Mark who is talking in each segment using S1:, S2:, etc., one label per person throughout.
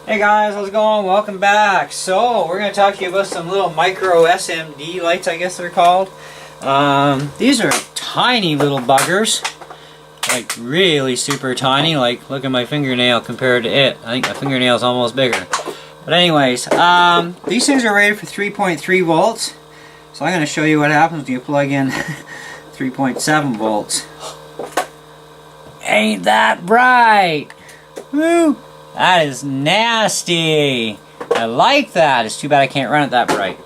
S1: Hey guys, how's it going? Welcome back. So, we're going to talk to you about some little micro SMD lights, I guess they're called. These are tiny little buggers. Like, really super tiny. Like, look at my fingernail compared to it. I think my fingernail is almost bigger. But anyways, these things are rated for 3.3 volts. So I'm going to show you what happens when you plug in 3.7 volts. Ain't that bright? Woo! That is nasty. I like that. It's too bad I can't run it that bright.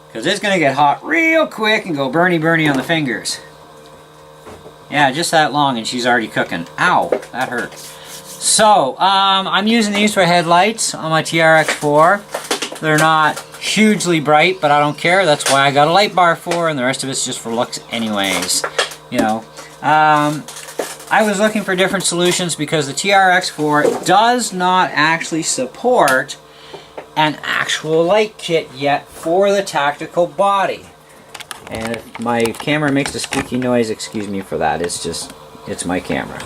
S1: Because it's going to get hot real quick and go burny on the fingers. Yeah, just that long and she's already cooking. Ow, that hurt. So, I'm using these for headlights on my TRX4. They're not hugely bright, but I don't care. That's why I got a light bar for, and the rest of it's just for looks anyways. You know. I was looking for different solutions because the TRX4 does not actually support an actual light kit yet for the tactical body. And if my camera makes a squeaky noise, excuse me for that. It's my camera.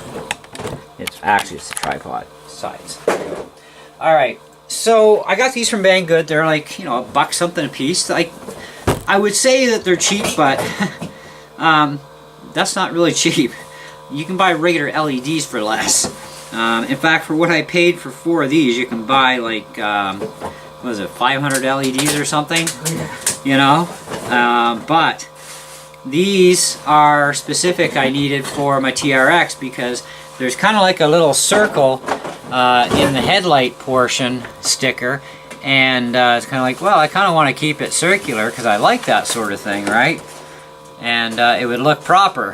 S1: It's a tripod size. Alright, so I got these from Banggood. They're like, you know, $1 something a piece. Like, I would say that they're cheap, but that's not really cheap. You can buy regular LEDs for less. In fact, for what I paid for 4 of these, you can buy like, what is it, 500 LEDs or something? You know? But these are specific I needed for my TRX because there's kind of like a little circle in the headlight portion sticker. And it's kind of like, well, I kind of want to keep it circular because I like that sort of thing, right? And it would look proper.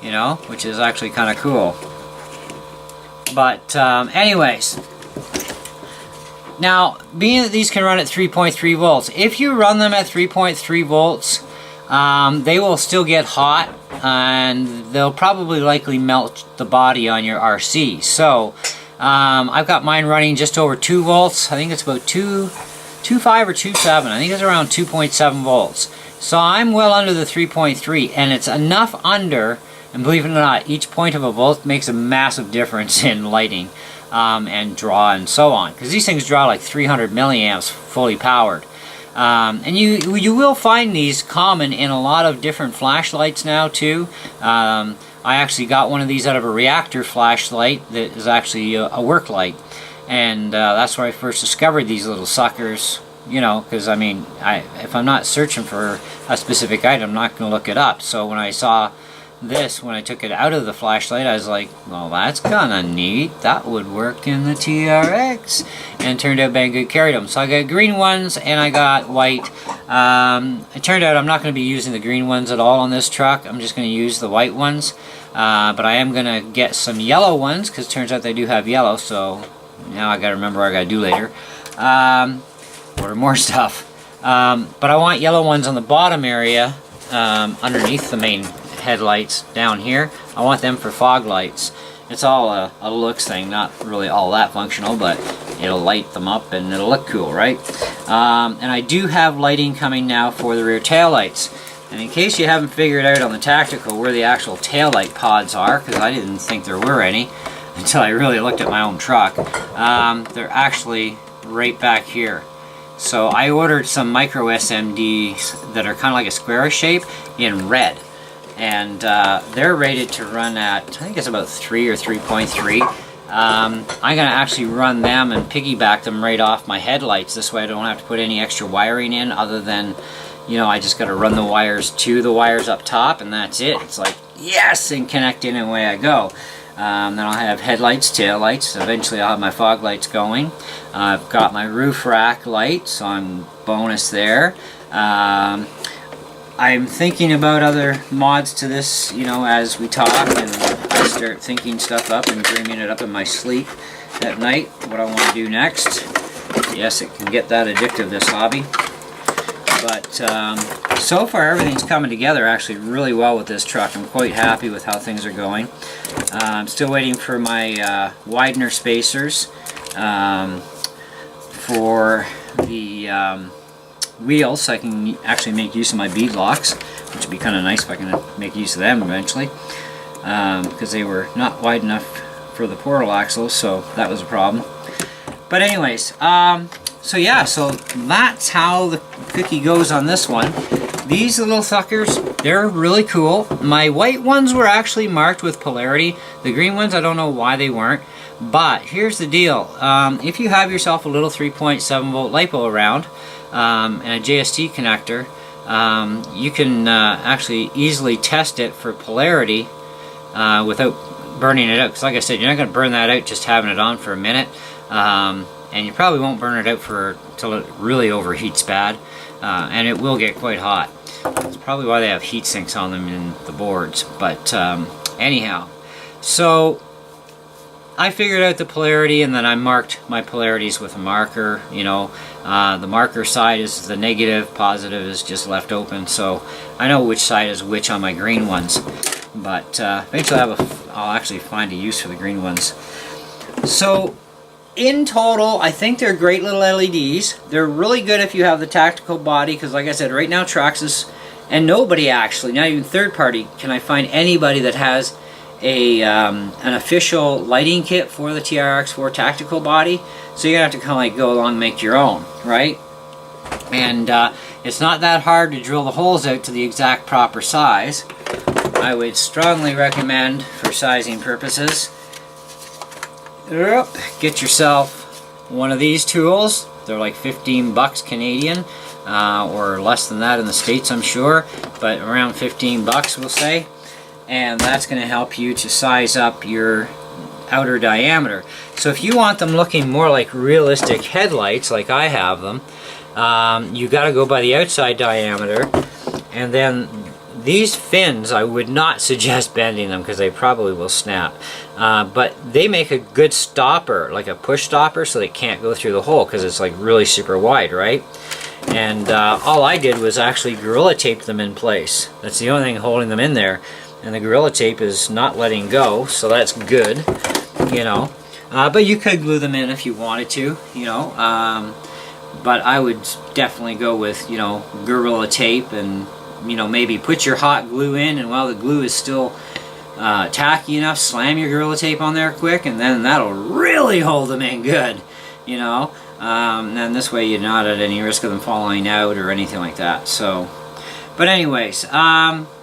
S1: You know, which is actually kind of cool. But anyways, now being that these can run at 3.3 volts, if you run them at 3.3 volts, they will still get hot and they'll probably likely melt the body on your RC. So I've got mine running just over 2 volts. I think it's about 2.5 or 2.7. I think it's around 2.7 volts. So I'm well under the 3.3, and it's enough under. And believe it or not, each point of a volt makes a massive difference in lighting and draw and so on. Because these things draw like 300 milliamps fully powered. And you will find these common in a lot of different flashlights now too. I actually got one of these out of a reactor flashlight that is actually a work light. And that's where I first discovered these little suckers. You know, because I mean, if I'm not searching for a specific item, I'm not going to look it up. So when I saw this, when I took it out of the flashlight, I was like, well, that's kind of neat. That would work in the TRX. And it turned out Banggood carried them. So I got green ones and I got white. It turned out I'm not going to be using the green ones at all on this truck. I'm just going to use the white ones. But I am going to get some yellow ones because it turns out they do have yellow. So now I got to remember what I got to do later. Order more stuff. But I want yellow ones on the bottom area underneath the main headlights down here. I want them for fog lights. It's all a looks thing, not really all that functional, but it'll light them up and it'll look cool, right? And I do have lighting coming now for the rear tail lights. And in case you haven't figured out on the tactical where the actual tail light pods are, because I didn't think there were any until I really looked at my own truck, they're actually right back here. So I ordered some micro SMDs that are kind of like a square shape in red. And they're rated to run at, I think it's about 3 or 3.3. I'm going to actually run them and piggyback them right off my headlights. This way I don't have to put any extra wiring in other than, you know, I just got to run the wires to the wires up top and that's it. It's like, yes, and connect in and away I go. Then I'll have headlights, tail lights. Eventually I'll have my fog lights going. I've got my roof rack light, so I'm bonus there. I'm thinking about other mods to this, you know, as we talk and I start thinking stuff up and dreaming it up in my sleep at night, what I want to do next. Yes, it can get that addictive, this hobby. But so far everything's coming together actually really well with this truck. I'm quite happy with how things are going. I'm still waiting for my Widener spacers for the wheels so I can actually make use of my bead locks, which would be kind of nice if I can make use of them eventually, because they were not wide enough for the portal axles, so that was a problem. But anyways, so yeah, so that's how the cookie goes on this one. These little suckers, they're really cool. My white ones were actually marked with polarity. The green ones, I don't know why they weren't. But here's the deal. If you have yourself a little 3.7 volt LiPo around and a JST connector, you can actually easily test it for polarity without burning it out. Because like I said, you're not going to burn that out just having it on for a minute. And you probably won't burn it out until it really overheats bad. And it will get quite hot. That's probably why they have heat sinks on them in the boards. But anyhow, so I figured out the polarity, and then I marked my polarities with a marker. You know, the marker side is the negative, positive is just left open, so I know which side is which on my green ones. But eventually I'll actually find a use for the green ones. So in total, I think they're great little LEDs. They're really good if you have the tactical body, because like I said, right now Traxxas, and nobody actually, not even third party, can I find anybody that has an official lighting kit for the TRX4 tactical body. So you're going to have to kind of like go along and make your own, right? And it's not that hard to drill the holes out to the exact proper size. I would strongly recommend, for sizing purposes, get yourself one of these tools. They're like 15 bucks Canadian, or less than that in the States, I'm sure, but around 15 bucks we'll say. And that's going to help you to size up your outer diameter. So if you want them looking more like realistic headlights, like I have them, you got to go by the outside diameter. And then these fins, I would not suggest bending them because they probably will snap. But they make a good stopper, like a push stopper, so they can't go through the hole because it's like really super wide, right? And all I did was actually Gorilla tape them in place. That's the only thing holding them in there. And the Gorilla tape is not letting go, so that's good, you know. But you could glue them in if you wanted to, you know. But I would definitely go with, you know, Gorilla tape, and, you know, maybe put your hot glue in, and while the glue is still tacky enough, slam your Gorilla tape on there quick, and then that'll really hold them in good, you know. And this way you're not at any risk of them falling out or anything like that. So, but anyways,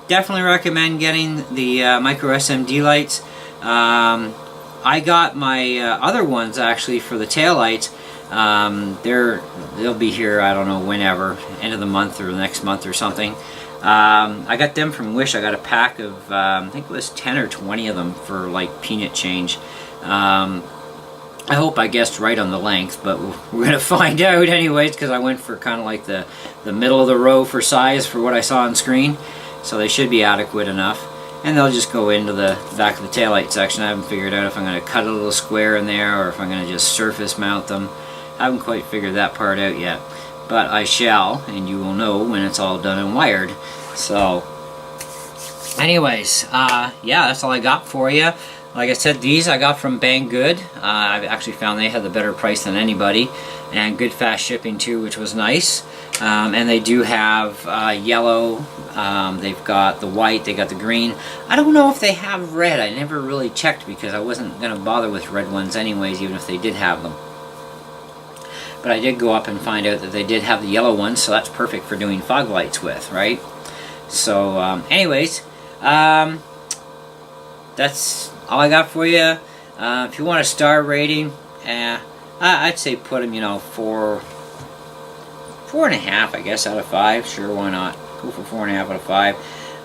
S1: definitely recommend getting the micro SMD lights. I got my other ones actually for the tail lights. They'll be here, I don't know, whenever, end of the month or the next month or something. I got them from Wish. I got a pack of I think it was 10 or 20 of them for like peanut change. I hope I guessed right on the length, but we're gonna find out anyways, because I went for kind of like the middle of the row for size for what I saw on screen. So they should be adequate enough, and they'll just go into the back of the taillight section. I haven't figured out if I'm going to cut a little square in there or if I'm going to just surface mount them. I haven't quite figured that part out yet, but I shall, and you will know when it's all done and wired. So anyways, yeah, that's all I got for you. Like I said, these I got from Banggood. I've actually found they had the better price than anybody, and good fast shipping too, which was nice. And they do have yellow, they've got the white, they got the green. I don't know if they have red. I never really checked because I wasn't going to bother with red ones anyways, even if they did have them. But I did go up and find out that they did have the yellow ones, so that's perfect for doing fog lights with, right? So anyways, that's all I got for you. If you want a star rating, I'd say put them, you know, 4.5, I guess, out of 5. Sure, why not? Go for 4.5 out of 5.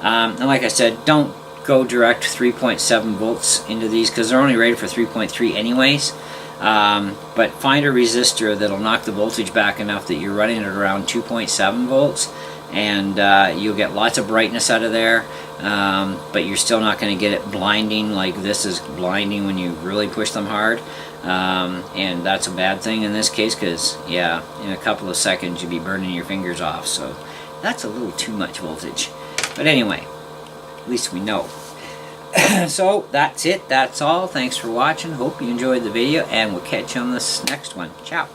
S1: And like I said, don't go direct 3.7 volts into these because they're only rated for 3.3 anyways. But find a resistor that'll knock the voltage back enough that you're running it around 2.7 volts, and you'll get lots of brightness out of there. But you're still not going to get it blinding like this is blinding when you really push them hard. And that's a bad thing in this case because, yeah, in a couple of seconds you'd be burning your fingers off. So that's a little too much voltage. But anyway, at least we know. So that's it. That's all. Thanks for watching. Hope you enjoyed the video, and we'll catch you on this next one. Ciao.